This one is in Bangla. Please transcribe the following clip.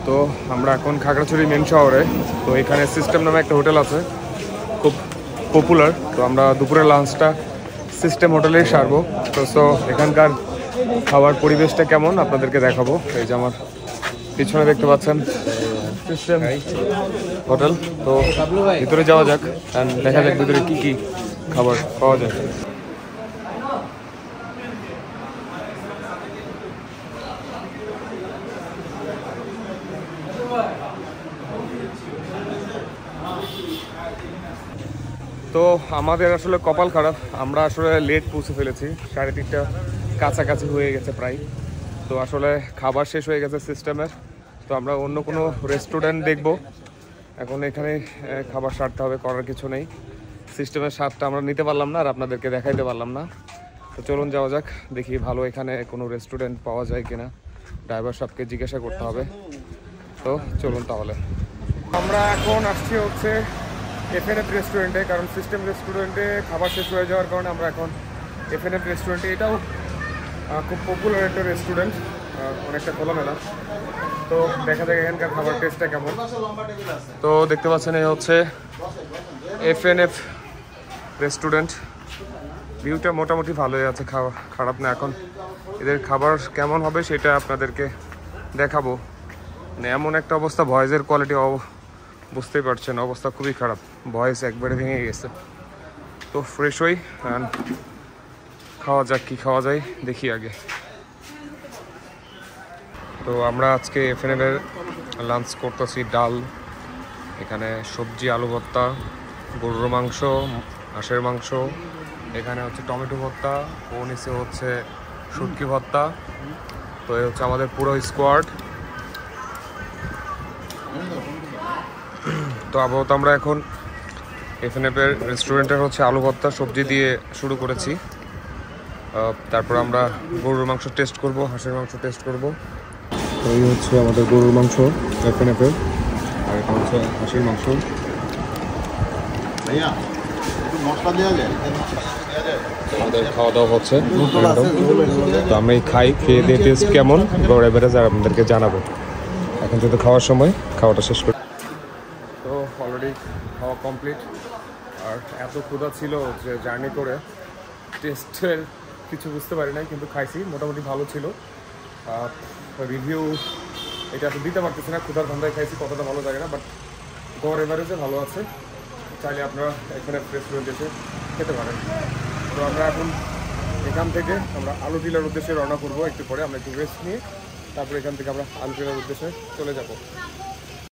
তো আমরা এখন খাগড়াছড়ি মেন শহরে। তো এখানে সিস্টেম নামে একটা হোটেল আছে, খুব পপুলার। তো আমরা দুপুরের লাঞ্চটা সিস্টেম হোটেলেই সারবো। তো এখানকার খাবার পরিবেশটা কেমন আপনাদেরকে দেখাবো। এই যে আমার পিছনে দেখতে পাচ্ছেন সিস্টেম হোটেল। তো ভিতরে যাওয়া যাক, দেখা যাক ভিতরে কি কি খাবার পাওয়া যায়। তো আমাদের আসলে কপাল খারাপ, আমরা আসলে লেট পৌঁছে ফেলেছি, 3:30 কাছাকাছি হয়ে গেছে প্রায়। তো আসলে খাবার শেষ হয়ে গেছে সিস্টেমের। তো আমরা অন্য কোনো রেস্টুরেন্ট দেখব, এখন এখানে খাবার সারতে হবে, করার কিছু নেই। সিস্টেমের স্বাদটা আমরা নিতে পারলাম না আর আপনাদেরকে দেখাইতে পারলাম না। তো চলুন যাওয়া যাক, দেখি ভালো এখানে কোনো রেস্টুরেন্ট পাওয়া যায় কিনা, ড্রাইভার সাহেবকে জিজ্ঞাসা করতে হবে। তো চলুন তাহলে। আমরা এখন আসছি হচ্ছে এফএনএফ রেস্টুরেন্টে, কারণ সিস্টেম রেস্টুরেন্টে খাবার শেষ হয়ে যাওয়ার কারণে আমরা এখন এফএনএফ রেস্টুরেন্টে। এটাও খুব পপুলার একটা রেস্টুরেন্ট, অনেকটা খোলামেলা। তো দেখা যাক এখানকার খাবার টেস্টটা কেমন। তো দেখতে পাচ্ছেন এই হচ্ছে এফএনএফ রেস্টুরেন্ট। ভিউটা মোটামুটি ভালোই আছে, খারাপ না। এখন এদের খাবার কেমন হবে সেটা আপনাদেরকে দেখাবো। মানে এমন একটা অবস্থা, ভয়েসের কোয়ালিটি বুঝতেই পারছেন, অবস্থা খুবই খারাপ, ভয়েস একবারে ভেঙে গেছে। তো ফ্রেশ হই, খাওয়া যাক, কি খাওয়া যায় দেখি আগে। তো আমরা আজকে এফএনএফের লাঞ্চ করতেছি ডাল, এখানে সবজি, আলু ভর্তা, গরুর মাংস, হাঁসের মাংস, এখানে হচ্ছে টমেটো ভর্তা, ও নিচে হচ্ছে শুটকি ভর্তা। তো এই হচ্ছে আমাদের পুরো স্কোয়াড। তো আপাতত আমরা এখন এফএনএফের রেস্টুরেন্টের হচ্ছে আলু ভর্তা সবজি দিয়ে শুরু করেছি। তারপর আমরা গরুর মাংস টেস্ট করব, হাঁসের মাংস টেস্ট করব। তো এই হচ্ছে আমাদের গরুর মাংস এফএনএফের, আর এটা হচ্ছে হাঁসের মাংস। আমাদের খাওয়া দাওয়া হচ্ছে, তো আমি খাই, খেয়ে দিয়ে টেস্ট কেমন গড়ে বেড়ে আর আপনাদেরকে জানাবো। এখন যেহেতু খাওয়ার সময়, খাওয়াটা শেষ করি। তো অলরেডি খাওয়া কমপ্লিট, আর এত ক্ষুধা ছিল যে জার্নি করে টেস্টের কিছু বুঝতে পারি নাই, কিন্তু খাইছি, মোটামুটি ভালো ছিল। রিভিউ এটা তো দিতে পারতেছি না, ক্ষুধার ধান্দায় খাইছি, কতটা ভালো লাগে না, বাট গড় এভারেজে ভালো আছে। চাইলে আপনারা এখানে রেস্টুরেন্ট এসে খেতে পারেন। তো আমরা এখন এখান থেকে আমরা আলু টিলার উদ্দেশ্যে রওনা করবো। একটু পরে আমরা একটু রেস্ট নিয়ে তারপরে এখান থেকে আমরা আলু টিলার উদ্দেশ্যে চলে যাব।